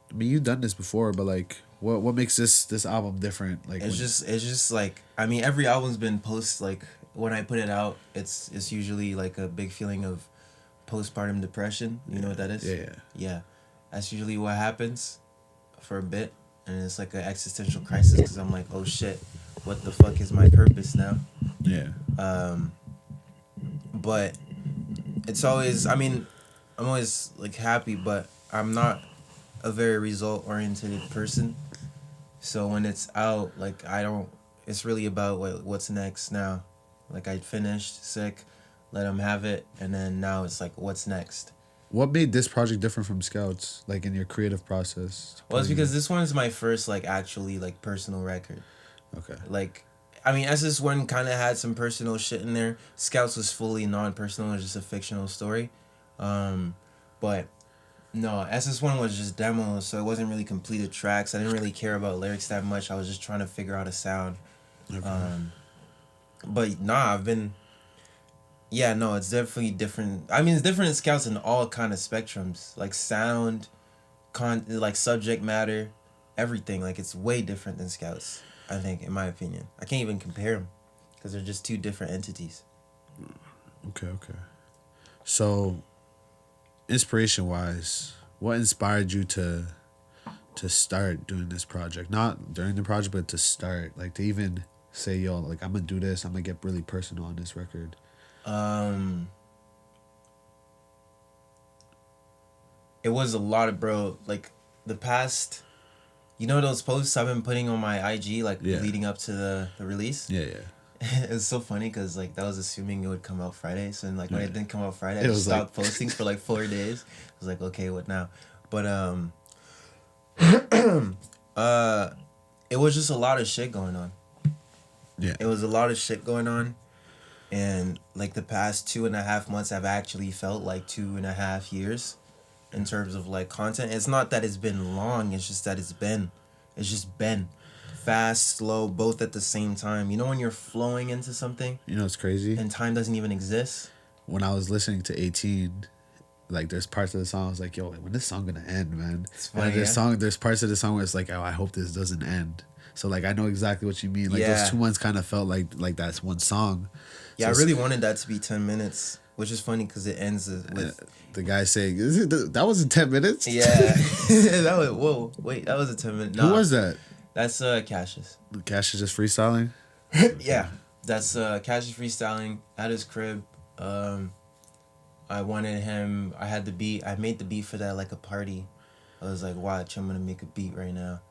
I mean, you've done this before, but like, what makes this album different? Like, it's just like, I mean, every album's been post, like when I put it out, it's usually like a big feeling of postpartum depression. You know what that is? Yeah. Yeah, that's usually what happens for a bit, and it's like an existential crisis because I'm like, oh shit, what the fuck is my purpose now? Yeah. But it's always, I mean, I'm always like happy, but I'm not a very result oriented person. So when it's out, like I don't. It's really about what's next now. Like I finished sick, let them have it, and then now it's like what's next. What made this project different from Scouts? Like in your creative process? Well, it's because this one's my first like actually like personal record. Okay. Like, I mean, SS1 kind of had some personal shit in there. Scouts was fully non-personal, it was just a fictional story. But no, SS1 was just demos, so it wasn't really completed tracks. I didn't really care about lyrics that much. I was just trying to figure out a sound. Okay. But nah, yeah, no, it's definitely different. I mean, it's different in Scouts in all kind of spectrums, like sound, like subject matter, everything. Like it's way different than Scouts, I think, in my opinion. I can't even compare them because they're just two different entities. Okay. So, inspiration-wise, what inspired you to start doing this project? Not during the project, but to start, like to even say, yo, like I'm gonna do this. I'm gonna get really personal on this record. It was a lot of, bro, like the past, you know those posts I've been putting on my IG, like leading up to the release? Yeah. It was so funny because like that was assuming it would come out Friday. So then, like when it didn't come out Friday, I just stopped posting for like 4 days. I was like, okay, what now? But it was just a lot of shit going on. Yeah. It was a lot of shit going on. And like the past 2.5 months have actually felt like 2.5 years in terms of like content. It's not that it's been long, it's just that it's just been fast, slow, both at the same time. You know when you're flowing into something? You know it's crazy? And time doesn't even exist? When I was listening to 18, like there's parts of the song I was like, yo, when this song gonna end, man? It's funny, there's parts of the song where it's like, oh, I hope this doesn't end. So like I know exactly what you mean. Like those 2 months kind of felt like that's one song. Yeah, so I really wanted that to be 10 minutes, which is funny because it ends with the guy saying, that wasn't 10 minutes? Yeah. That was, whoa, wait, that was a 10-minute. Nah, who was that? That's Cassius. Cassius just freestyling? Yeah, that's Cassius freestyling at his crib. I wanted him, I had the beat, I made the beat for that like a party. I was like, watch, I'm gonna make a beat right now.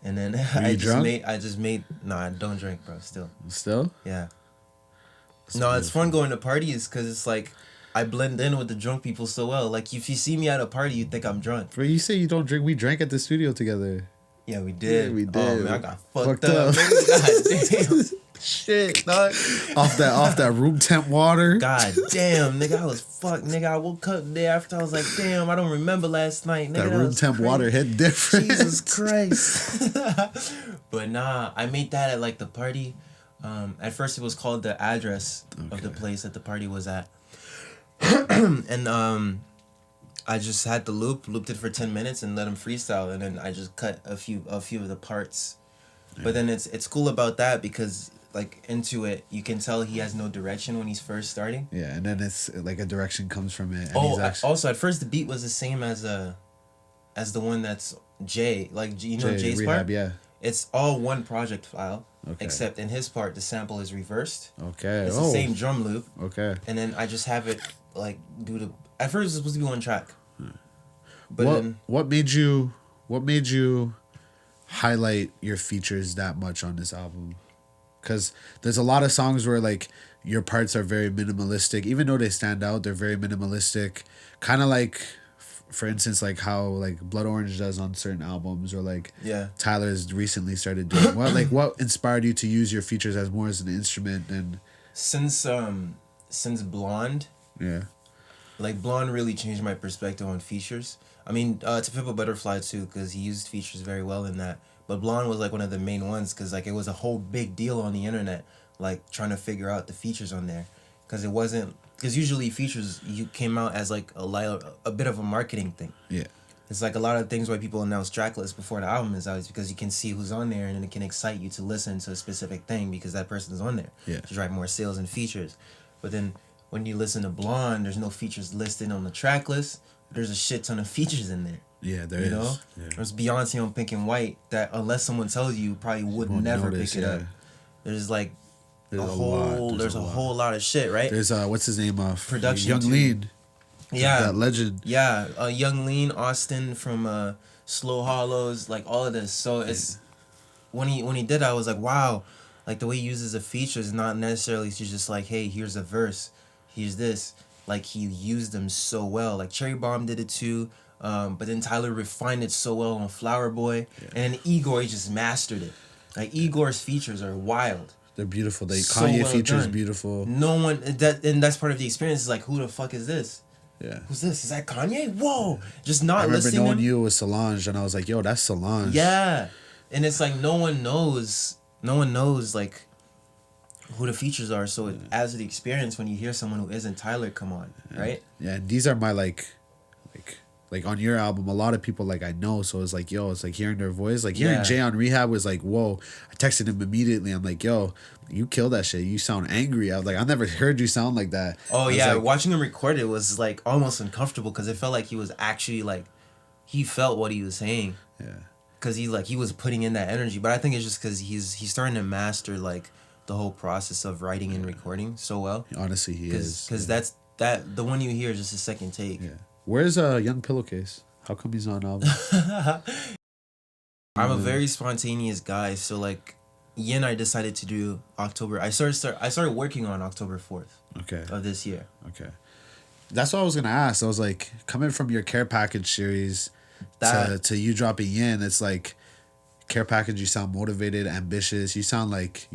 And then I just made nah, I don't drink, bro, still? Yeah. No, it's fun going to parties because it's like I blend in with the drunk people so well. Like if you see me at a party, you think I'm drunk. Bro, you say you don't drink. We drank at the studio together. Yeah, we did. Yeah, we did. Oh man, I got fucked up. God damn. Shit, dog. Off that room temp water. God damn, nigga, I was fucked, nigga. I woke up the day after. I was like, damn, I don't remember last night, nigga. That room temp water hit different. Jesus Christ. But nah, I made that at like the party. At first it was called the address of the place that the party was at. And I just had the looped it for 10 minutes and let him freestyle, and then I just cut a few of the parts. Yeah. But then it's cool about that because like into it you can tell he has no direction when he's first starting. Yeah, and then it's like a direction comes from it. And also at first the beat was the same as the one that's Jay, like you know Jay's Rehab, part. Yeah. It's all one project file, except in his part the sample is reversed. Okay. It's the same drum loop. Okay. And then I just have it like do the. At first it was supposed to be one track. But what made you highlight your features that much on this album? Because there's a lot of songs where like your parts are very minimalistic, even though they stand out. They're very minimalistic, kind of like. For instance, like how like Blood Orange does on certain albums, or like Tyler's recently started doing. What inspired you to use your features as more as an instrument? And since Blonde, like Blonde really changed my perspective on features. I mean, To Pimp a Butterfly too, because he used features very well in that. But Blonde was like one of the main ones because like it was a whole big deal on the internet, like trying to figure out the features on there, because it wasn't. Because usually features you came out as like a bit of a marketing thing. Yeah. It's like a lot of things why people announce track lists before the album is out is because you can see who's on there and it can excite you to listen to a specific thing because that person is on there Yeah. to drive more sales and features. But then when you listen to Blonde, there's no features listed on the track list. There's a shit ton of features in there. Yeah, there you is. know? Yeah. There's Beyonce on Pink and White that unless someone tells you, you probably would never notice, pick it up. yeah. There's like There's a whole lot of shit, right? There's what's his name of Production Young too. Lean. Yeah, That legend. Yeah, Young Lean, Austin from Slow Hollows, like all of this. So it's when he did that, I was like, wow, like the way he uses the features, not necessarily to just like, hey, here's a verse, here's this. Like he used them so well. Like Cherry Bomb did it too, but then Tyler refined it so well on Flower Boy, and then Igor he just mastered it. Like Igor's features are wild. They're beautiful. So Kanye well features done. beautiful. No one and that's part of the experience. Is like, who the fuck is this? Yeah. Who's this? Is that Kanye? Whoa! Just not I remember listening. knowing you was Solange, and I was like, "Yo, that's Solange." Yeah, and it's like no one knows like who the features are. So it adds to the experience when you hear someone who isn't Tyler come on, right? Yeah, and these are my like on your album, a lot of people like I know, so it's like, yo, it's like hearing their voice. Like hearing Yeah. Jay on Rehab was like, whoa. I texted him immediately. I'm like, yo, you killed that shit. You sound angry. I was like, I never heard you sound like that. Oh I yeah, like, watching him record it was like almost uncomfortable because it felt like he was actually like he felt what he was saying. Yeah. Because he was putting in that energy, but I think it's just because he's starting to master like the whole process of writing and recording so well. Honestly, he is. Because that's the one you hear is just a second take. Yeah. Where's Young Pillowcase? How come he's not on album? I'm a very spontaneous guy, so like YIN I decided to do October. I started working on October 4th Okay. of this year. Okay. That's what I was gonna ask. I was like, coming from your Care Package series to you dropping YIN, it's like Care Package. You sound motivated, ambitious. You sound like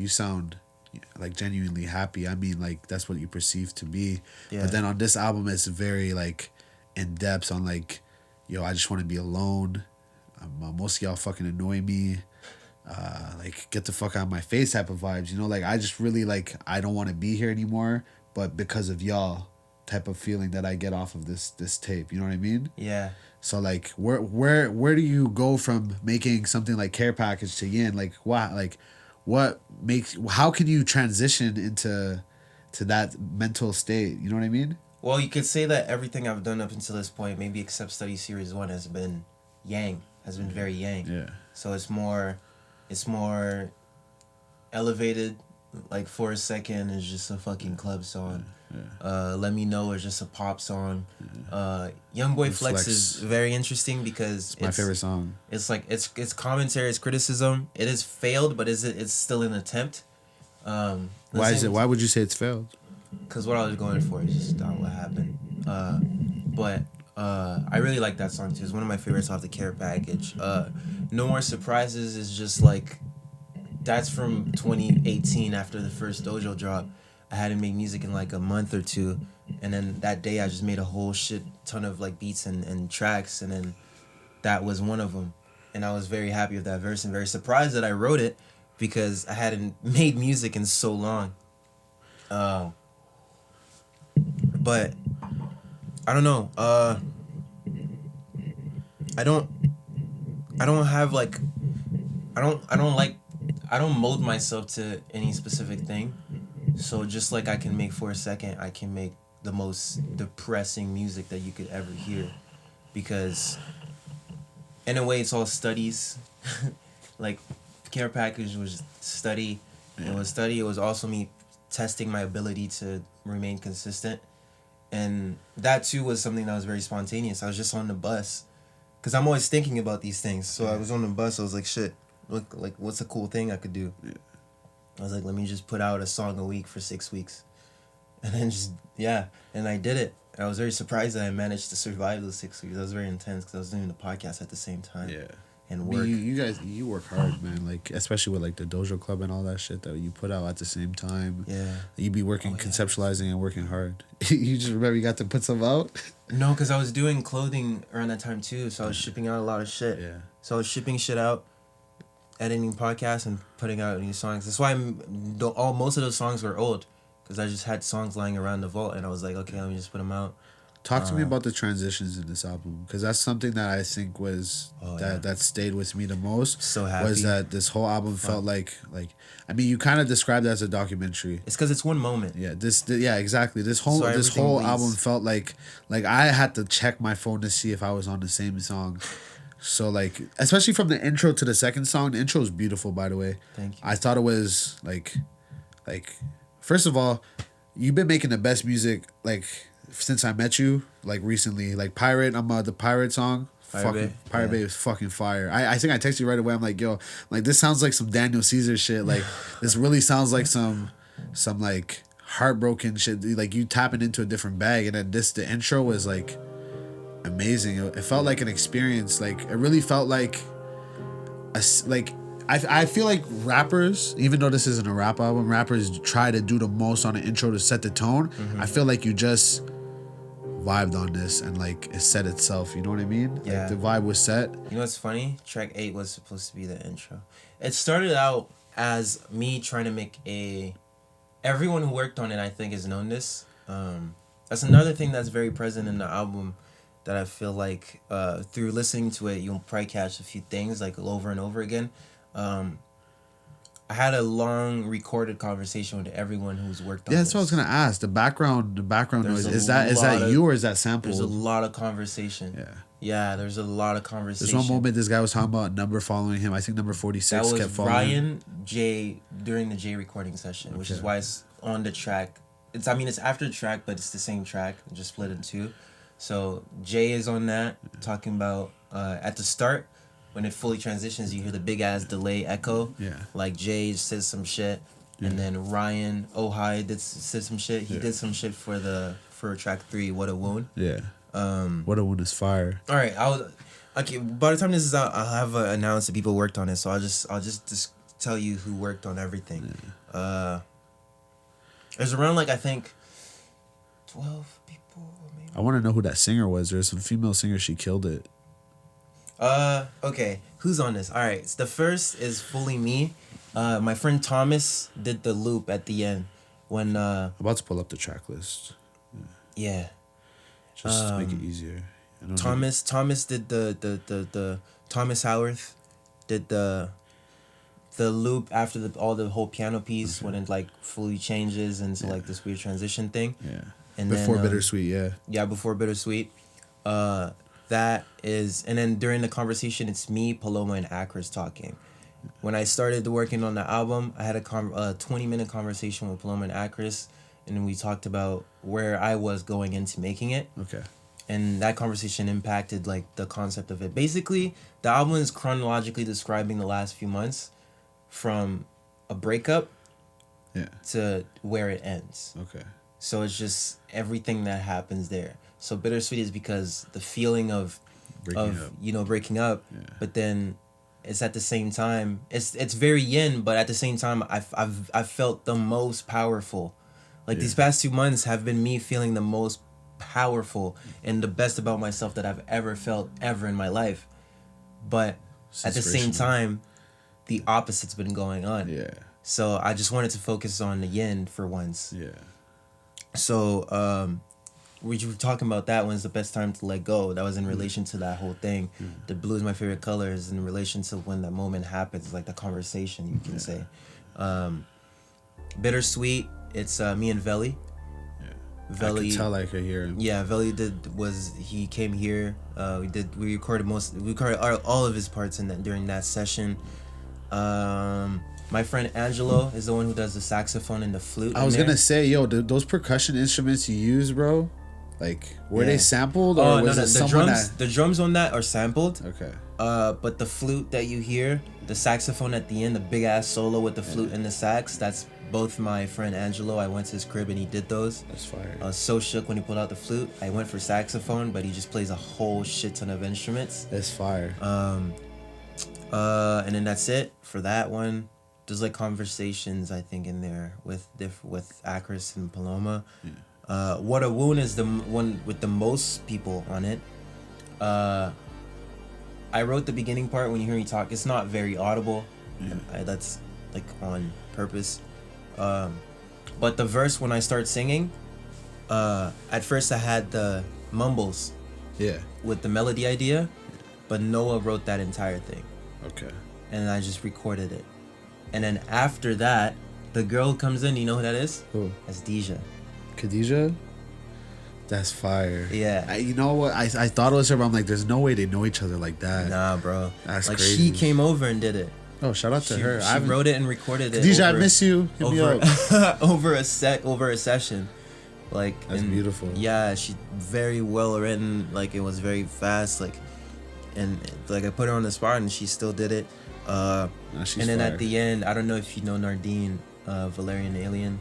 genuinely happy. I mean, like that's what you perceive to be. Yeah. But then on this album, it's very like in depth on like, yo, I just want to be alone. Most of y'all fucking annoy me. Like get the fuck out of my face type of vibes. You know, like I just really like I don't want to be here anymore. But because of y'all, type of feeling that I get off of this tape. You know what I mean? Yeah. So like where do you go from making something like Care Package to YIN? Like how can you transition into that mental state? You know what I mean? Well, you could say that everything I've done up until this point, maybe except Study Series 1, has been very yang. Yeah. So it's more elevated. Like For a Second is just a fucking club song. Yeah. Let Me Know is just a pop song. Young Boy Flex is very interesting because It's my favorite song. It's like it's commentary, it's criticism. It has failed, but it's still an attempt. Why is it? Why would you say it's failed? Because what I was going for is just not what happened. But I really like that song too. It's one of my favorites off the Care Package. No More Surprises is just like, that's from 2018 after the first Dojo drop. I hadn't made music in like a month or two. And then that day I just made a whole shit ton of like beats and tracks. And then that was one of them. And I was very happy with that verse and very surprised that I wrote it because I hadn't made music in so long. But I don't know. I don't have like I don't mold myself to any specific thing. So just like I can make For a Second, I can make the most depressing music that you could ever hear, because in a way it's all studies. Like Care Package was study. It was study. It was also me testing my ability to remain consistent. And that too was something that was very spontaneous. I was just on the bus, because I'm always thinking about these things. So I was on the bus. I was like, shit, look, like what's a cool thing I could do? Yeah. I was like, let me just put out a song a week for 6 weeks. And then and I did it. I was very surprised that I managed to survive those 6 weeks. That was very intense because I was doing the podcast at the same time. Yeah. And work. You guys work hard, man. Like especially with like the Dojo Club and all that shit that you put out at the same time. Yeah. You be working, conceptualizing and working hard. You just remember you got to put some out? No, because I was doing clothing around that time too. So I was shipping out a lot of shit. Yeah. So I was shipping shit out, editing podcasts and putting out new songs. That's why most of those songs were old, because I just had songs lying around the vault and I was like, okay, let me just put them out. Talk to me about the transitions in this album, because that's something that I think was that stayed with me the most. So happy. Was that this whole album felt like I mean, you kind of described it as a documentary. It's because it's one moment. Yeah, yeah, exactly. This whole album felt like I had to check my phone to see if I was on the same song. So like, especially from the intro to the second song, the intro is beautiful, by the way. Thank you. I thought it was like first of all, you've been making the best music like since I met you, like recently. Like Pirate, the Pirate song. Pirate Bay is fucking fire. I think I texted you right away. I'm like, yo, like this sounds like some Daniel Caesar shit. Like this really sounds like some like heartbroken shit. Like you tapping into a different bag, and then the intro was like amazing. It felt like an experience. Like it really felt like I feel like rappers, even though this isn't a rap album, rappers try to do the most on the intro to set the tone. I feel like you just vibed on this and like it set itself. You know what I mean? Yeah. Like the vibe was set. You know what's funny? Track 8 was supposed to be the intro. It started out as me trying to make everyone who worked on it, I think, has known this. That's another thing that's very present in the album that I feel like through listening to it, you'll probably catch a few things like over and over again. I had a long recorded conversation with everyone who's worked on. Yeah, that's what I was gonna ask. The background noise, is that you or is that sampled? There's a lot of conversation. Yeah, there's a lot of conversation. There's one moment this guy was talking about a number following him. I think number 46 kept following Ryan J during the J recording session, which is why it's on the track. It's after the track, but it's the same track, just split in two. So Jay is on that, talking about at the start. When it fully transitions, you hear the big ass delay echo. Yeah. Like Jay says some shit, and then Ryan said some shit. He did some shit for track 3, What a Wound. Yeah. What a Wound is fire. All right, okay. By the time this is out, I'll have announced that people worked on it. So I'll just tell you who worked on everything. Yeah. There's around I think 12 people. Maybe. I want to know who that singer was. There's some female singer. She killed it. Okay. Who's on this? All right. So the first is fully me. My friend Thomas did the loop at the end when. I'm about to pull up the track list. Yeah. Just to make it easier. Thomas did the Thomas Howarth did the loop after all the whole piano piece when it fully changes into this weird transition thing. Yeah. And before then, Bittersweet, yeah. Yeah, before Bittersweet. That is, and then during the conversation, it's me, Paloma, and Akris talking. When I started working on the album, I had a 20-minute conversation with Paloma and Akris, and then we talked about where I was going into making it. Okay. And that conversation impacted the concept of it. Basically, the album is chronologically describing the last few months from a breakup to where it ends. Okay. So it's just everything that happens there. So Bittersweet is because the feeling of breaking up, but then it's at the same time it's very yin, but at the same time I've felt the most powerful. These past 2 months have been me feeling the most powerful and the best about myself that I've ever felt ever in my life. But at the same time, the opposite's been going on. Yeah. So I just wanted to focus on the yin for once. Yeah. So we were talking about that when's the best time to let go. That was in relation to that whole thing. The blue is my favorite color is in relation to when that moment happens, like the conversation, you can say. Bittersweet, it's me and Veli. Veli, I can tell I could hear him. Yeah, Veli he came here. We recorded all of his parts during that session. My friend Angelo is the one who does the saxophone and the flute. I was gonna say, yo, those percussion instruments you use, bro, were they sampled or was it someone the drums on that are sampled. Okay. But the flute that you hear, the saxophone at the end, the big ass solo with the flute and the sax, that's both my friend Angelo. I went to his crib and he did those. That's fire. I was so shook when he pulled out the flute. I went for saxophone, but he just plays a whole shit ton of instruments. That's fire. And then that's it for that one. There's conversations I think in there with Akris and Paloma. Yeah. What a Wound is the one with the most people on it. I wrote the beginning part when you hear me talk. It's not very audible. Yeah. That's on purpose. But the verse when I start singing, at first I had the mumbles Yeah. with the melody idea, but Noah wrote that entire thing. Okay. And I just recorded it. And then after that, the girl comes in. You know who that is? Who? That's Deja. Khadijah? That's fire. Yeah. You know what? I thought it was her, but I'm like, there's no way they know each other like that. Nah, bro. That's like crazy. she came over and did it. Oh, shout out to her. She wrote it and recorded it. Khadijah, I miss you. Hit me up. over a session. Like, that's beautiful. Yeah, she very well written. Like, it was very fast. Like, and like I put her on the spot and she still did it. Nah, and then fire. at the end, I don't know if you know Nardine, Valerian Alien.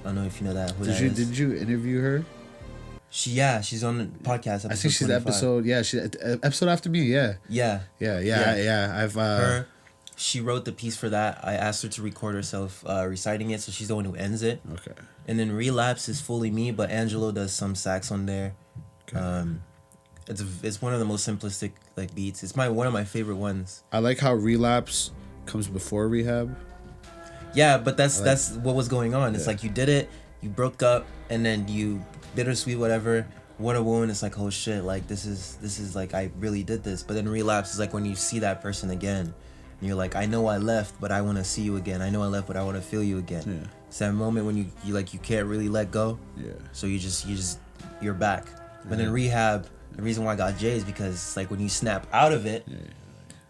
I don't know if you know that. Who that is. Did you interview her? She's on the podcast. I think she's 25. Episode. Yeah, she episode after me. Yeah. Yeah. I've her. She wrote the piece for that. I asked her to record herself reciting it, so she's the one who ends it. Okay. And then Relapse is fully me, but Angelo does some sax on there. Okay. It's one of the most simplistic like beats. It's one of my favorite ones. I like how Relapse comes before Rehab. Yeah, but that's what was going on. It's like you did it, you broke up, and then you bittersweet whatever. What a woman! It's like, oh shit, like this is like I really did this. But then Relapse is like when you see that person again. And you're like, I know I left, but I want to see you again. I know I left, but I want to feel you again. Yeah. It's that moment when you like you can't really let go. Yeah. So you're back. But then Rehab, the reason why I got Jay is because it's like when you snap out of it,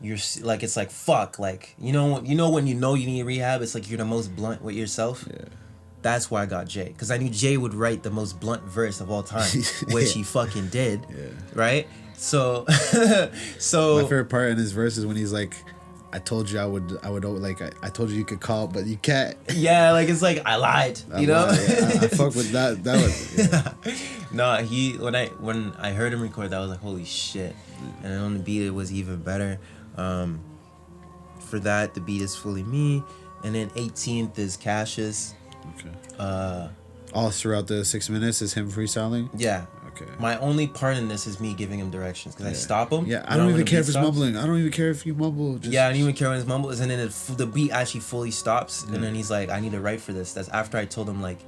you're like it's like fuck, like you know when you need rehab, it's like you're the most blunt with yourself. Yeah. That's why I got Jay, because I knew Jay would write the most blunt verse of all time, which he fucking did. Yeah. Right. So my favorite part in his verse is when he's like, I told you I would like I told you could call but you can't. Yeah, like it's like I lied. You know? I fuck with that was yeah. No, when I heard him record that I was like, holy shit. And then on the beat it was even better. For that the beat is fully me. And then 18th is Cassius. Okay. All throughout the 6 minutes is him freestyling? Yeah. Okay. My only part in this is me giving him directions because I stop him. Yeah, I don't even care if it's mumbling. I don't even care if you mumble. I don't even care when it's mumbles. And then the beat actually fully stops. And then he's like, I need to write for this. That's after I told him, like,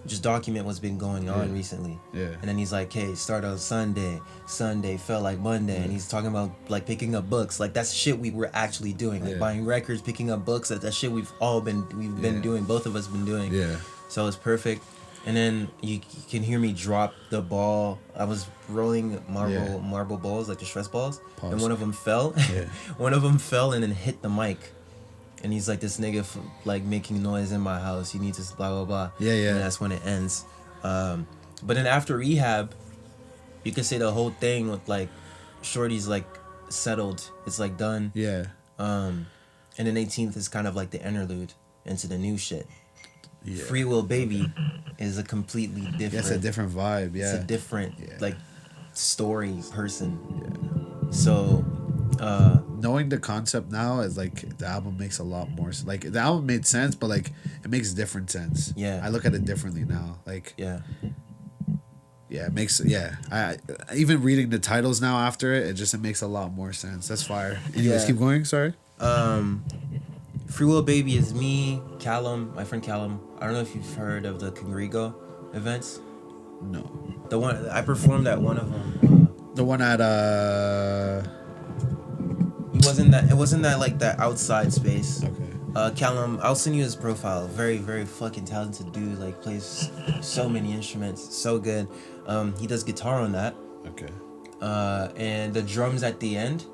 just document what's been going on recently. Yeah. And then he's like, hey, start on Sunday. Sunday felt like Monday. And he's talking about, like, picking up books. Like, that's shit we were actually doing. Like, buying records, picking up books. That shit we've been doing. Both of us been doing. Yeah. So it's perfect. And then you can hear me drop the ball. I was rolling marble balls, like the stress balls. Pause. And one of them fell. Yeah. One of them fell and then hit the mic. And he's like, this nigga like making noise in my house. You need to blah, blah, blah. Yeah, yeah. And that's when it ends. But then after Rehab, you could say the whole thing with like Shorty's like settled. It's like done. Yeah. And then 18th is kind of like the interlude into the new shit. Yeah. Free Will Baby is a completely different. It's a different vibe. Yeah, it's a different like story person. Yeah. So, knowing the concept now is like the album makes a lot more. Like the album made sense, but like it makes different sense. Yeah, I look at it differently now. Like yeah, it makes I even reading the titles now after it makes a lot more sense. That's fire. Anyways, keep going. Sorry. Free Will Baby is me, Callum, my friend Callum. I don't know if you've heard of the Congrigo events. No. The one I performed at one of them. The one at It wasn't that like that outside space. Okay. Callum, I'll send you his profile. Very, very fucking talented dude. Like plays so many instruments, so good. He does guitar on that. Okay. And the drums at the end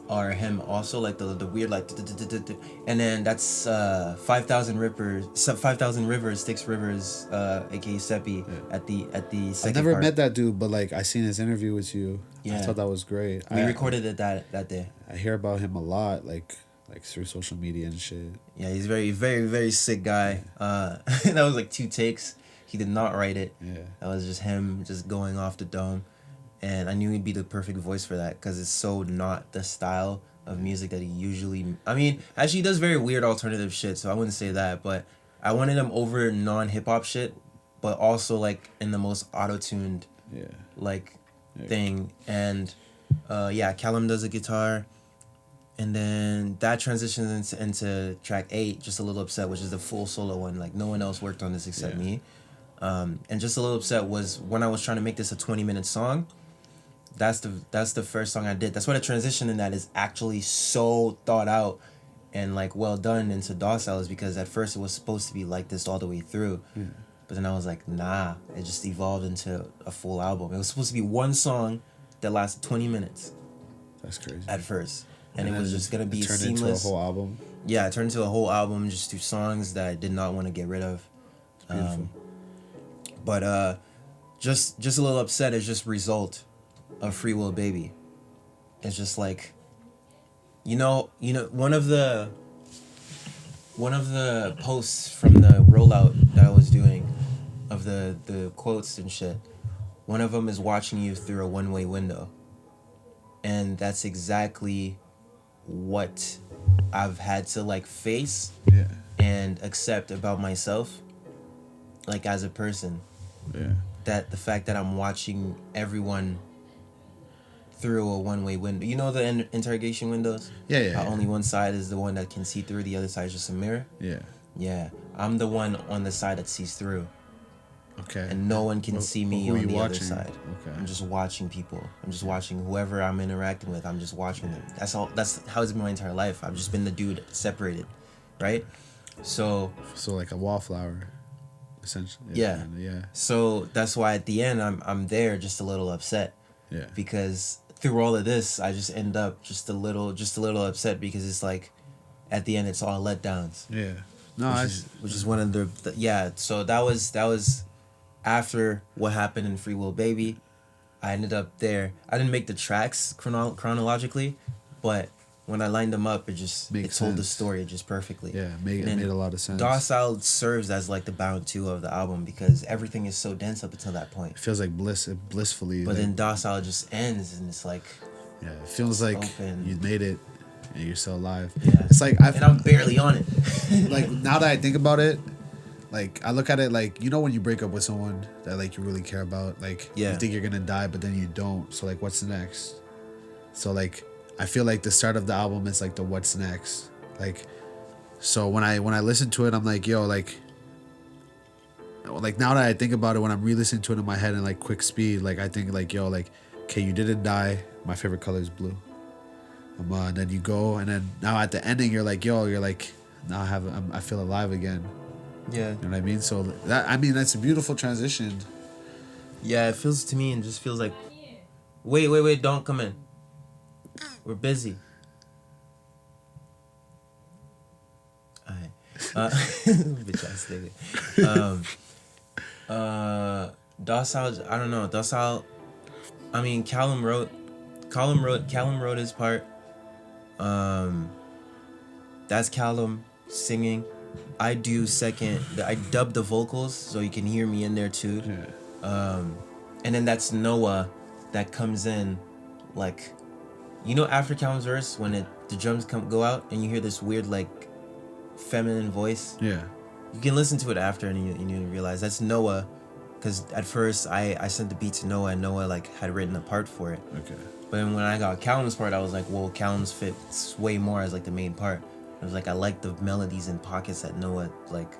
are him also, like the weird like, and then that's 5,000 Rivers, Styx Rivers, aka Seppi, at the second. I've never met that dude, but like I seen his interview with you. Yeah, I thought that was great. We recorded it that day. I hear about him a lot, like through social media and shit. Yeah, he's very, very, very sick guy. That was like 2 takes. He did not write it. Yeah, that was just him just going off the dome. And I knew he'd be the perfect voice for that because it's so not the style of music that he usually... I mean, actually, he does very weird alternative shit, so I wouldn't say that. But I wanted him over non-hip-hop shit, but also, like, in the most auto-tuned, thing. And, Callum does the guitar. And then that transitions into track 8, Just a Little Upset, which is the full solo one. Like, no one else worked on this except me. And just a little upset was when I was trying to make this a 20-minute song. That's the first song I did. That's why the transition in that is actually so thought out and like well done into Docile, is because at first it was supposed to be like this all the way through. But then I was like, nah, it just evolved into a full album. It was supposed to be one song that lasted 20 minutes. That's crazy. At first. And it was just going to be turned seamless. into a whole album. Yeah, it turned into a whole album, just through songs that I did not want to get rid of. But just a little upset is just result of Free Will Baby. It's just like, you know, one of the posts from the rollout that I was doing of the quotes and shit, one of them is watching you through a one-way window. And that's exactly what I've had to like face and accept about myself, like as a person. That the fact that I'm watching everyone through a one-way window. You know the interrogation windows? How only one side is the one that can see through, the other side is just a mirror? Yeah. I'm the one on the side that sees through. Okay. And no one can see me on the other watching? side. Okay. I'm just watching people. I'm just watching whoever I'm interacting with. I'm just watching them. That's all. That's how it's been my entire life. I've just been the dude separated, right? So like a wallflower, essentially. Yeah. So that's why at the end I'm there just a little upset. Because through all of this, I just end up just a little upset, because it's like at the end it's all letdowns. Which is one of the so that was after what happened in Free Will Baby. I ended up there. I didn't make the tracks chronologically, but when I lined them up, it told the story just perfully. It made a lot of sense. Docile serves as like the bound two of the album, because everything is so dense up until that point. It feels like blissfully. But then Docile just ends, and it's like, it feels like open. You made it, and you're still alive. It's like and I'm barely on it. Like now that I think about it, like I look at it like, you know, when you break up with someone that like you really care about, like you think you're gonna die, but then you don't. So like, what's next? So like, I feel like the start of the album is like the what's next. Like, so when I listen to it, I'm like, yo, like now that I think about it, when I'm re-listening to it in my head in like quick speed, like I think like, yo, like, okay, you didn't die. My favorite color is blue. And then you go, and then now at the ending, you're like, yo, you're like, now I feel alive again. Yeah. You know what I mean? So that's a beautiful transition. Yeah, it feels to me, and just feels like, wait, don't come in. We're busy. Alright. Bitch ass nigga. Docile, I don't know. Docile, I mean, Callum wrote his part. That's Callum singing. I do I dub the vocals so you can hear me in there too. And then that's Noah that comes in, like, you know, after Callum's verse, when the drums go out and you hear this weird like feminine voice. You can listen to it after, and you realize that's Noah, because at first I sent the beat to Noah, and Noah like had written a part for it. But then when I got Callum's part, I was like, well, Callum's fits way more as like the main part. I was like, I like the melodies and pockets that Noah like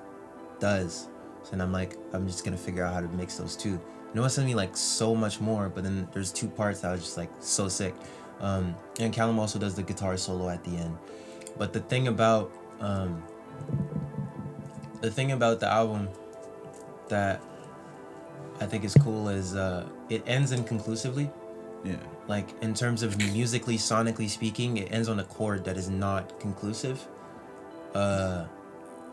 does. So then I'm like, I'm just gonna figure out how to mix those two. Noah sent me like so much more, but then there's two parts that was just like so sick. And Callum also does the guitar solo at the end. But the thing about the album that I think is cool is it ends inconclusively. Like, in terms of musically, sonically speaking, it ends on a chord that is not conclusive. On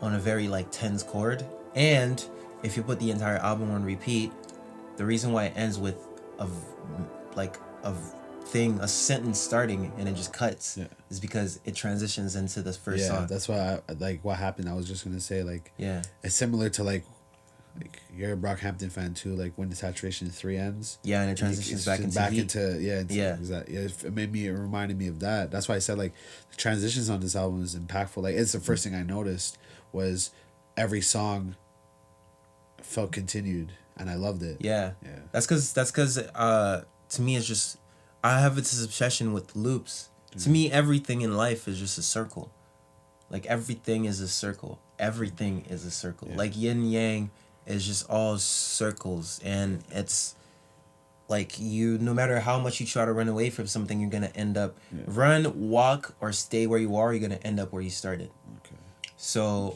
a very like tense chord. And if you put the entire album on repeat, the reason why it ends with a sentence starting and it just cuts is because it transitions into the first song. That's why what happened, I was just gonna say, like, it's similar to like you're a Brockhampton fan too, like when the Saturation 3 ends, and it transitions back into it reminded me of that. That's why I said like the transitions on this album is impactful. Like, it's the first thing I noticed was every song felt continued, and I loved it. That's because to me it's just, I have this obsession with loops. To me, everything in life is just a circle. Like, everything is a circle. Like yin yang is just all circles, and it's like no matter how much you try to run away from something, you're gonna end up run, walk, or stay where you are. You're gonna end up where you started. Okay. So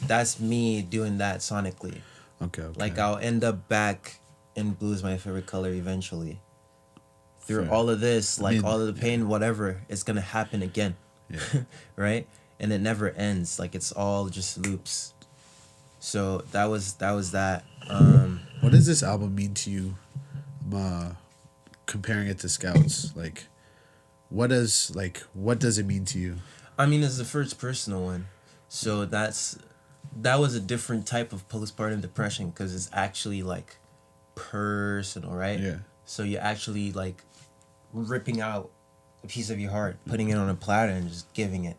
that's me doing that sonically. Okay. Like I'll end up back in blue is my favorite color eventually. Through Fair. all of this, like all of the pain, yeah. whatever, it's gonna happen again. Yeah. Right? And it never ends. Like it's all just loops. So that was that. What does this album mean to you? Comparing it to Scouts, like, what does it mean to you? I mean, it's the first personal one, so that was a different type of postpartum depression because it's actually like personal, right? Yeah. So you're actually like ripping out a piece of your heart, putting it on a platter, and just giving it,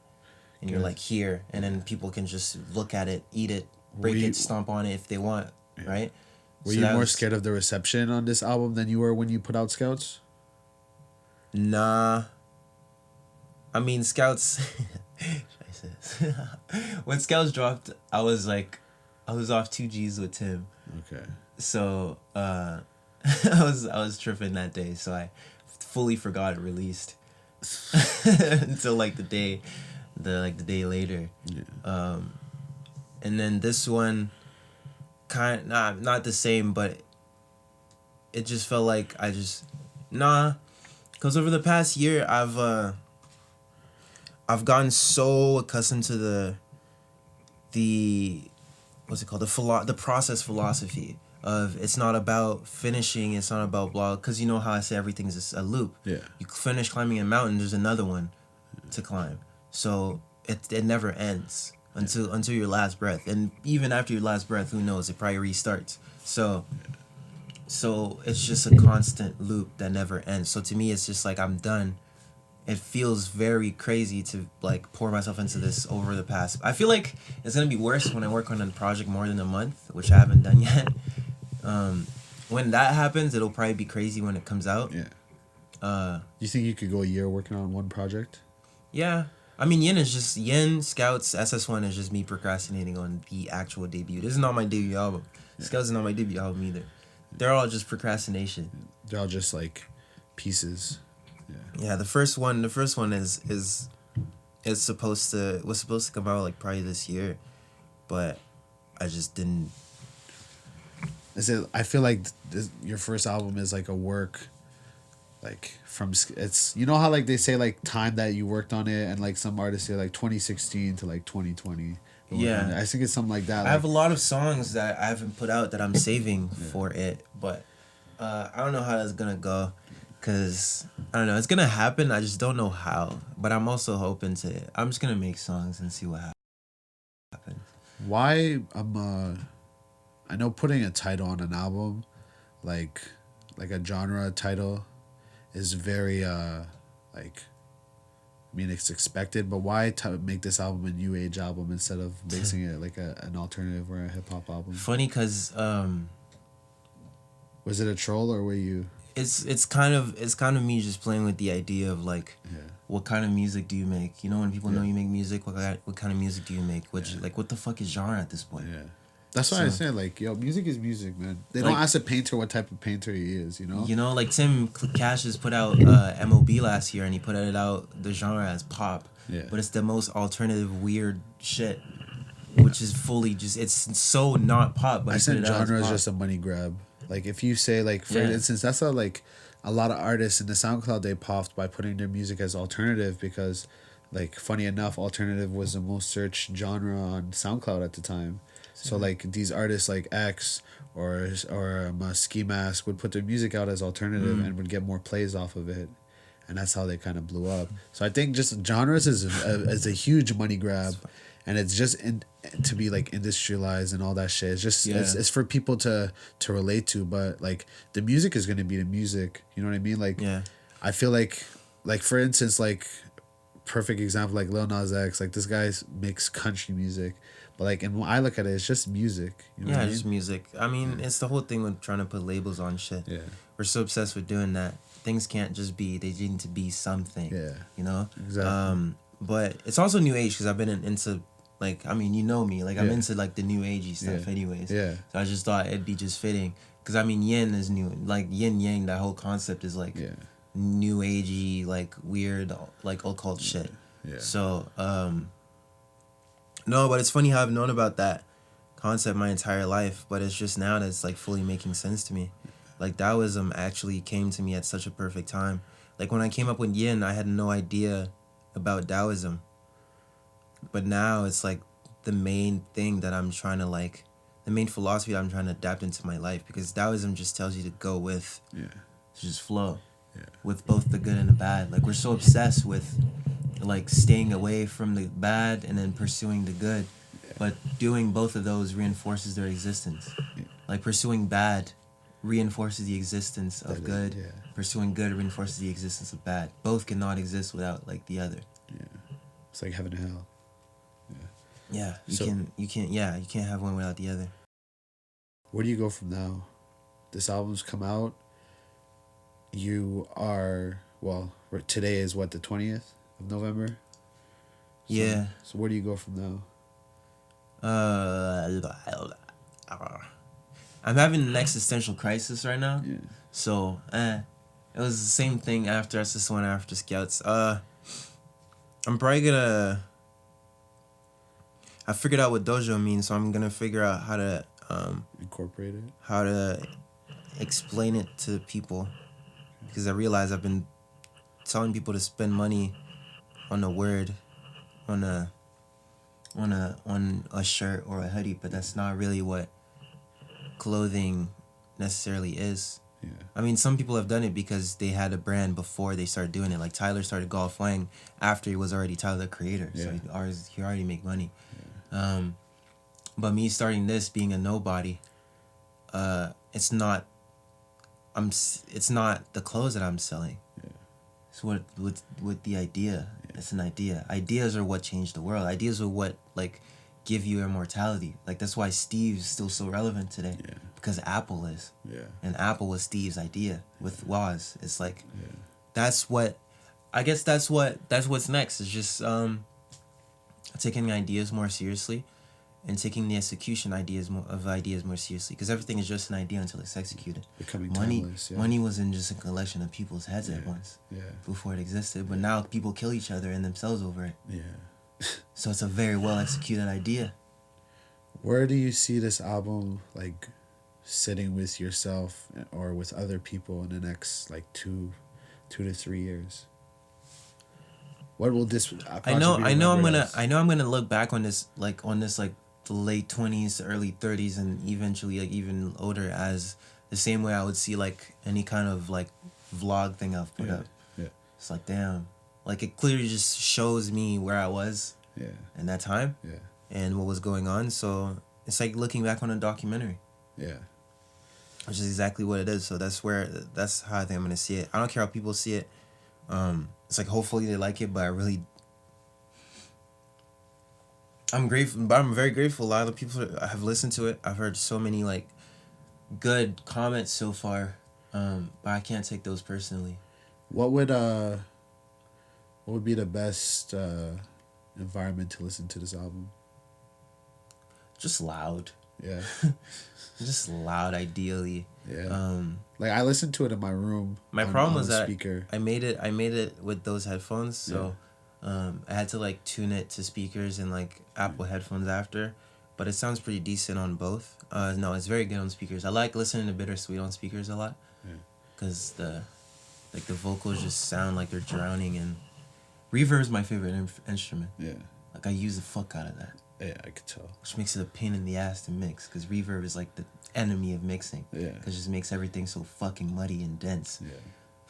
and you're like here, and then people can just look at it, eat it, break it, stomp on it if they want, right? Were you more scared of the reception on this album than you were when you put out Scouts? Nah. I mean, Scouts. When Scouts dropped, I was off 2 Gs with Tim. Okay. So I was tripping that day, so I fully forgot it released until like the day later. Yeah. And then this one, not the same, but it just felt like because over the past year I've gotten so accustomed to the what's it called, the process philosophy of it's not about finishing, it's not about blah, because you know how I say everything's just a loop. Yeah. You finish climbing a mountain, there's another one to climb, so it never ends until your last breath, and even after your last breath, who knows, it probably restarts. So it's just a constant loop that never ends. So to me, it's just like I'm done. It feels very crazy to like pour myself into this over the past. I feel like it's gonna be worse when I work on a project more than a month, which I haven't done yet. When that happens, it'll probably be crazy when it comes out. Yeah. You think you could go a year working on one project? Yeah. I mean, YIN, Scouts, SS1 is just me procrastinating on the actual debut. This is not my debut album. Yeah. Scouts is not my debut album either. They're all just procrastination. They're all just like pieces. Yeah, the first one was supposed to come out like probably this year, but I just didn't. I feel like your first album is like a work, like it's, you know how like they say like time that you worked on it, and like some artists say like 2016 to like 2020. Yeah, I think it's something like that. I have a lot of songs that I haven't put out that I'm saving for it, but I don't know how that's gonna go. Cause I don't know, it's gonna happen. I just don't know how. But I'm also hoping to. I'm just gonna make songs and see what happens. Why I know putting a title on an album, like a genre title, is very like. I mean, it's expected, but why make this album a new age album instead of basing it like an alternative or a hip hop album? Funny, cause was it a troll or were you? It's kind of me just playing with the idea of like, what kind of music do you make? You know, when people know you make music, what kind of music do you make? Like, what the fuck is genre at this point? Yeah, that's why I say like, yo, music is music, man. They don't ask a painter what type of painter he is, you know. You know, like Tim Cash has put out MOB last year, and he put it out the genre as pop. Yeah. But it's the most alternative, weird shit, which is fully just, it's so not pop. But I said genre is just a money grab. Like if you say like, for instance, that's how like a lot of artists in the SoundCloud, they popped by putting their music as alternative because, like, funny enough, alternative was the most searched genre on SoundCloud at the time. So like these artists like X or Ski Mask would put their music out as alternative and would get more plays off of it, and that's how they kind of blew up. So I think just genres is a huge money grab, and it's just to be like industrialized and all that shit. It's just it's for people to relate to, but like the music is gonna be the music. You know what I mean? Like I feel like for instance, like perfect example, like Lil Nas X, like this guy makes country music. But like, and when I look at it, it's just music. You know what I mean? Just music. I mean, it's the whole thing with trying to put labels on shit. Yeah. We're so obsessed with doing that. Things can't just be, they need to be something. Yeah. You know? Exactly. But it's also new age because I've been into Like, I mean, you know me. Like, I'm Yeah. into, like, the new agey stuff Yeah. anyways. Yeah. So I just thought it'd be just fitting. Because, I mean, yin is new. Like, yin yang, that whole concept is, like, Yeah. new agey, like, weird, like, occult shit. Yeah. So, no, but it's funny how I've known about that concept my entire life, but it's just now that it's, like, fully making sense to me. Like, Taoism actually came to me at such a perfect time. Like, when I came up with yin, I had no idea about Taoism. But now it's, like, the main thing that I'm trying to, like, the main philosophy that I'm trying to adapt into my life, because Taoism just tells you to go with, to just flow with both the good and the bad. Like, we're so obsessed with, like, staying away from the bad and then pursuing the good, but doing both of those reinforces their existence. Like, pursuing bad reinforces the existence of good. Pursuing good reinforces the existence of bad. Both cannot exist without, like, the other. It's like heaven and hell. Yeah, you can't have one without the other. Where do you go from now? This album's come out. You are, well, today is what, the 20th of November? So, Yeah. So where do you go from now? I'm having an existential crisis right now. Yeah. So, it was the same thing after SS1, after Scouts. I'm probably gonna... I figured out what dojo means, so I'm gonna figure out how to incorporate it. How to explain it to people, because I realize I've been telling people to spend money on a word, on a shirt or a hoodie, but that's not really what clothing necessarily is. Yeah. I mean, some people have done it because they had a brand before they started doing it. Like Tyler started Golf Wang after he was already Tyler the Creator, so he already make money. But me starting this, being a nobody, it's not the clothes that I'm selling. It's what with the idea. It's an idea. Ideas are what change the world. Ideas are what, like, give you immortality. Like, that's why Steve's still so relevant today. Because Apple is. And Apple was Steve's idea with Woz. It's like that's what that's what's next. It's just taking ideas more seriously and taking the execution ideas more seriously, because everything is just an idea until it's executed. Becoming money, timeless. Money wasn't just a collection of people's heads at once before it existed, but now people kill each other and themselves over it. So it's a very well executed idea. Where do you see this album, like, sitting with yourself or with other people in the next, like, 2 to 3 years? What will this? I know I'm gonna look back on this like the late 20s, early 30s, and eventually, like, even older, as the same way I would see, like, any kind of, like, vlog thing I've put up. It's like, damn, like, it clearly just shows me where I was in that time and what was going on. So it's like looking back on a documentary, which is exactly what it is. So that's how I think I'm gonna see it. I don't care how people see it. It's like, hopefully they like it, but I'm grateful, but I'm very grateful. A lot of people have listened to it. I've heard so many, like, good comments so far, but I can't take those personally. What would be the best environment to listen to this album? Just loud. Yeah. Just loud, ideally. Yeah. Like, I listened to it in my room. My problem was that speaker. I made it with those headphones, so I had to, like, tune it to speakers and, like, Apple headphones after, but it sounds pretty decent on both. No, it's very good on speakers. I like listening to Bittersweet on speakers a lot, because the vocals just sound like they're drowning, and reverb is my favorite instrument. Like, I use the fuck out of that. Yeah, I could tell. Which makes it a pain in the ass to mix, because reverb is, like, the enemy of mixing. Because it just makes everything so fucking muddy and dense.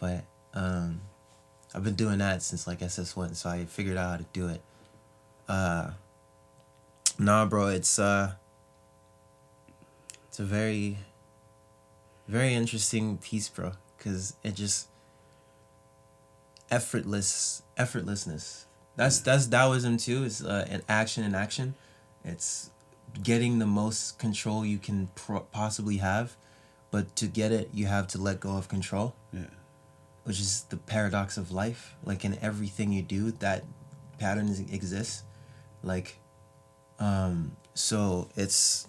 But I've been doing that since, like, SS1, so I figured out how to do it. Nah, bro, it's a very, very interesting piece, bro, because it just effortlessness. That's Taoism too. It's an action in action. It's getting the most control you can possibly have, but to get it, you have to let go of control. Which is the paradox of life. Like, in everything you do, that pattern exists. Like, So it's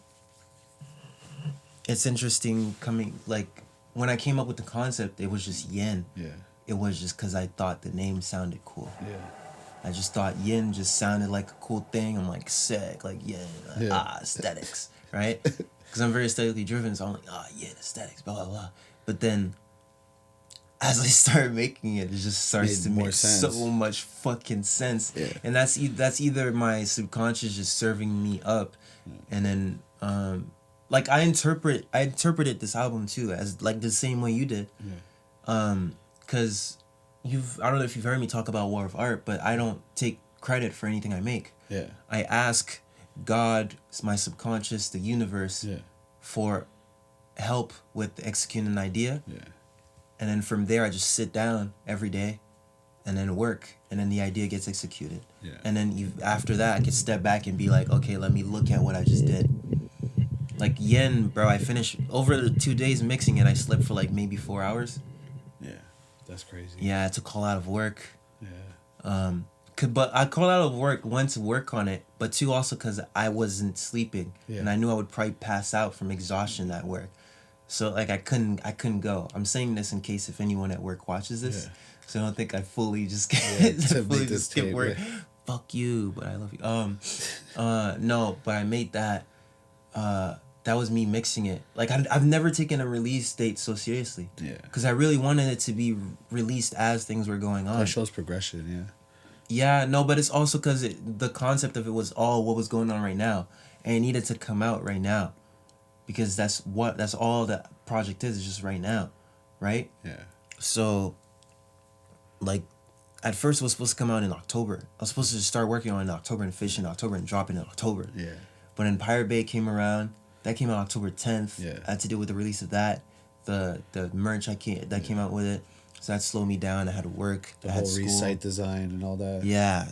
interesting coming, like, when I came up with the concept, it was just YIN. Yeah. It was just because I thought the name sounded cool. Yeah. I just thought YIN just sounded like a cool thing. I'm like, sick, like YIN, aesthetics, right? Because I'm very aesthetically driven, so I'm like, YIN, aesthetics, blah, blah, blah. But then, as I start making it, it just starts to make so much fucking sense. Yeah. And that's either my subconscious just serving me up, and then, like, I interpreted this album too as like the same way you did. Because I don't know if you've heard me talk about War of Art, but I don't take credit for anything I make. Yeah. I ask God, my subconscious, the universe, for help with executing an idea. Yeah. And then from there, I just sit down every day and then work, and then the idea gets executed. Yeah. And then after that, I can step back and be like, okay, let me look at what I just did. Like YIN, bro, I finished over the 2 days mixing it. I slept for like maybe 4 hours. Yeah, that's crazy. Yeah, I had to call out of work. Yeah. But I called out of work, one, to work on it, but two, also because I wasn't sleeping, and I knew I would probably pass out from exhaustion at work. So like I couldn't go. I'm saying this in case if anyone at work watches this, so I don't think I fully just fully just skip work. Yeah. Fuck you, but I love you. No, but I made that. That was me mixing it. Like I've never taken a release date so seriously. Yeah. Because I really wanted it to be released as things were going on. That shows progression, yeah. Yeah, no, but it's also because the concept of it was all what was going on right now, and it needed to come out right now, because that's all that project is just right now, right? Yeah. So, like, at first it was supposed to come out in October. I was supposed to just start working on it in October and finish in October and drop it in October. Yeah. But then Pirate Bay came around. That came out October 10th. Yeah. I had to deal with the release of that, the merch that came out with it. So that slowed me down. I had to work. The I whole had school. recite design and all that. Yeah,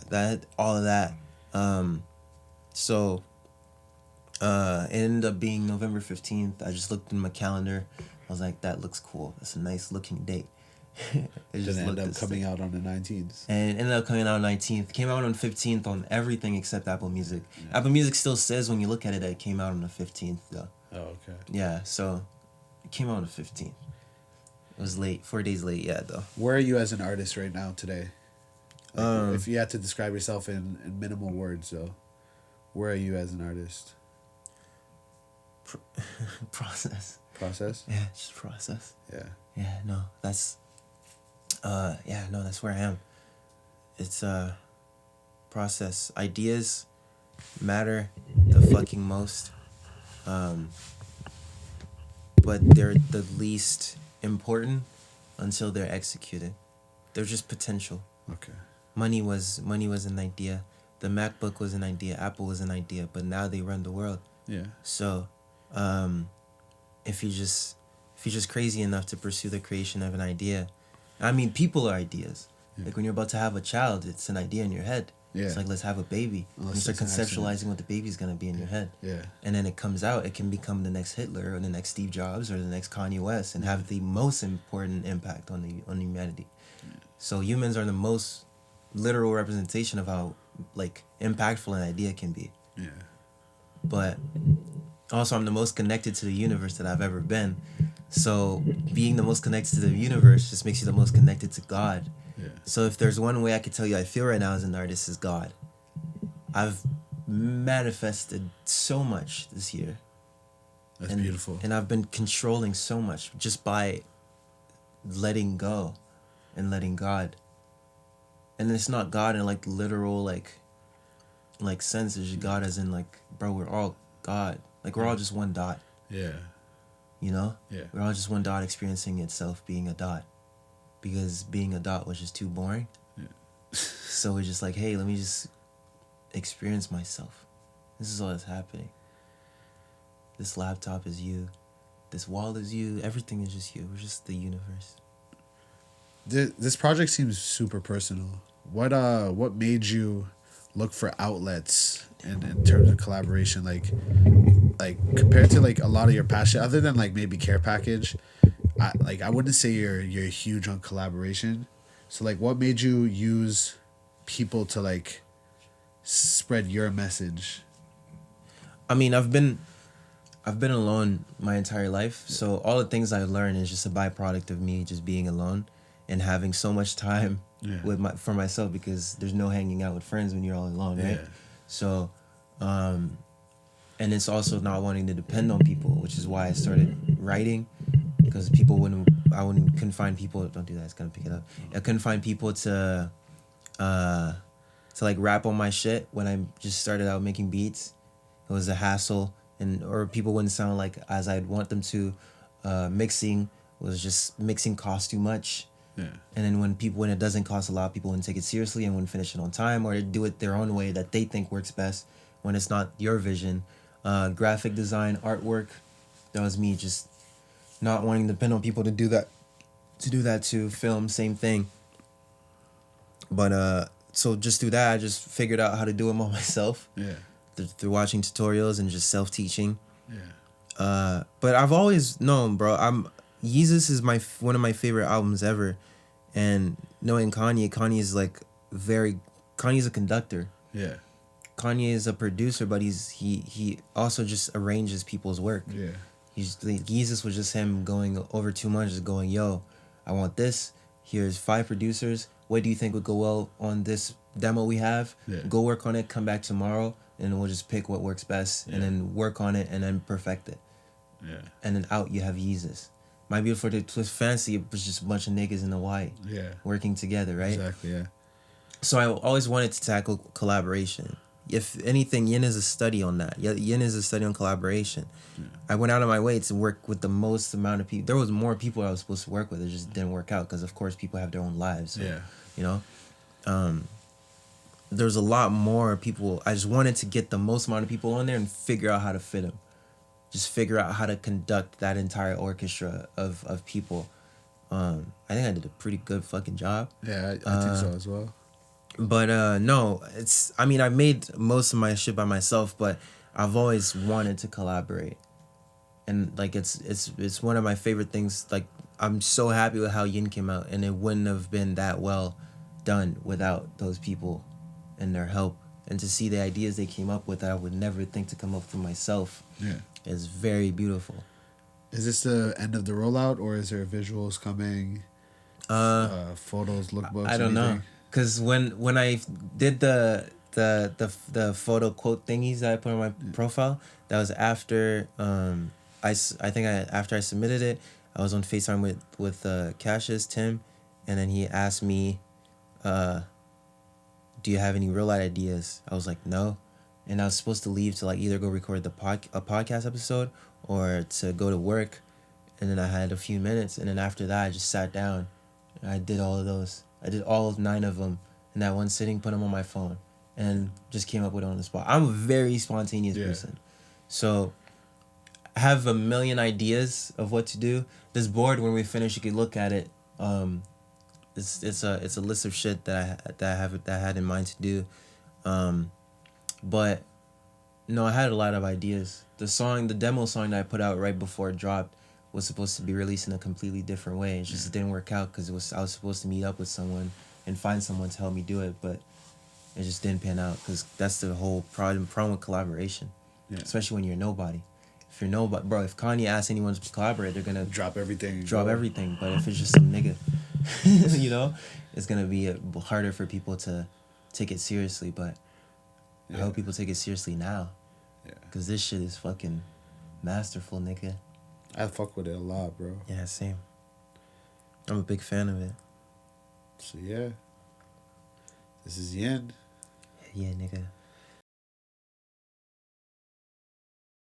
all of that. So it ended up being November 15th. I just looked in my calendar. I was like, that looks cool. That's a nice looking date. It just ended up coming out on the 19th. And it ended up coming out on 19th. Came out on 15th on everything except Apple Music. Yeah. Apple Music still says when you look at it that it came out on the 15th though. Oh, okay. Yeah, so it came out on the 15th. It was late, 4 days late, yeah, though. Where are you as an artist right now today? Like, if you had to describe yourself in minimal words, though, where are you as an artist? Process. Process? Yeah, just process. Yeah. Yeah, no, that's where I am. It's process. Ideas matter the fucking most. But they're the least important until they're executed. They're just potential. Okay. Money was an idea. The MacBook was an idea. Apple was an idea. But now they run the world. Yeah. So, if you're just crazy enough to pursue the creation of an idea, I mean, people are ideas. Yeah. Like when you're about to have a child, it's an idea in your head. Yeah. It's like, let's have a baby. You start conceptualizing what the baby's going to be in your head. Yeah. And then it comes out, it can become the next Hitler or the next Steve Jobs or the next Kanye West and have the most important impact on humanity. Yeah. So humans are the most literal representation of how, like, impactful an idea can be. Yeah. But also, I'm the most connected to the universe that I've ever been. So being the most connected to the universe just makes you the most connected to God. Yeah. So if there's one way I could tell you I feel right now as an artist is God. I've manifested so much this year. That's beautiful. And I've been controlling so much just by letting go and letting God. And it's not God in like literal like sense. It's just God as in like, bro, we're all God. Like we're all just one dot. Yeah. You know? Yeah. We're all just one dot experiencing itself being a dot. Because being a dot was just too boring. Yeah. So we're just like, hey, let me just experience myself. This is all that's happening. This laptop is you. This wall is you. Everything is just you. We're just the universe. This project seems super personal. What made you look for outlets in terms of collaboration? Like compared to like a lot of your past shit, other than like maybe Care Package, I wouldn't say you're huge on collaboration. So like, what made you use people to like spread your message I mean, I've been alone my entire life, so all the things I learned is just a byproduct of me just being alone and having so much time for myself, because there's no hanging out with friends when you're all alone, right? Yeah. So, and it's also not wanting to depend on people, which is why I started writing, because couldn't find people. Don't do that. It's gonna pick it up. I couldn't find people to like rap on my shit when I just started out making beats. It was a hassle, or people wouldn't sound like as I'd want them to. Mixing cost too much. Yeah. And then when it doesn't cost a lot, people wouldn't take it seriously and wouldn't finish it on time, or do it their own way that they think works best when it's not your vision. Graphic design, artwork, that was me just not wanting to depend on people to do that. To film, same thing. But so just through that, I just figured out how to do them all myself. Yeah. Through watching tutorials and just self-teaching. Yeah. But I've always known, bro. Yeezus is one of my favorite albums ever, and knowing Kanye is Kanye's a conductor. Yeah. Kanye is a producer, but he also just arranges people's work. Yeah. Yeezus was just him going over 2 months, just going, yo, I want this. Here's 5 producers. What do you think would go well on this demo we have? Yeah. Go work on it. Come back tomorrow, and we'll just pick what works best, and then work on it, and then perfect it. Yeah. And then out you have Yeezus. My Beautiful Twist Fancy, it was just a bunch of niggas in the white. Yeah. Working together, right? Exactly. Yeah. So I always wanted to tackle collaboration. If anything, YIN is a study on that. YIN is a study on collaboration. Yeah. I went out of my way to work with the most amount of people. There was more people I was supposed to work with. It just didn't work out because, of course, people have their own lives. So, you know, there's a lot more people. I just wanted to get the most amount of people on there and figure out how to fit them. Just figure out how to conduct that entire orchestra of people. I think I did a pretty good fucking job. Yeah, I think so as well. But no, I made most of my shit by myself, but I've always wanted to collaborate. And like it's one of my favorite things. Like, I'm so happy with how YIN came out, and it wouldn't have been that well done without those people and their help. And to see the ideas they came up with that I would never think to come up with myself. Yeah. Is very beautiful. Is this the end of the rollout, or is there visuals coming? Photos, lookbooks. I don't know, cause when I did the photo quote thingies that I put on my profile, that was after after I submitted it, I was on FaceTime with Cassius Tim, and then he asked me, "Do you have any real light ideas?" I was like, "No." And I was supposed to leave to like either go record a podcast episode or to go to work. And then I had a few minutes. And then after that, I just sat down and I did all of those. I did all 9 of them in that one sitting, put them on my phone, and just came up with it on the spot. I'm a very spontaneous person. So I have a million ideas of what to do. This board, when we finish, you can look at it. It's a list of shit that I had in mind to do. But no, I had a lot of ideas. The demo song that I put out right before it dropped was supposed to be released in a completely different way. It just didn't work out because I was supposed to meet up with someone and find someone to help me do it, but it just didn't pan out because that's the whole problem with collaboration, especially when you're nobody. If you're nobody, bro, if Kanye asks anyone to collaborate, they're gonna drop everything. But if it's just some nigga, you know, it's gonna be harder for people to take it seriously. But I hope people take it seriously now. Yeah. Because this shit is fucking masterful, nigga. I fuck with it a lot, bro. Yeah, same. I'm a big fan of it. So, yeah. This is YIN. Yeah, nigga.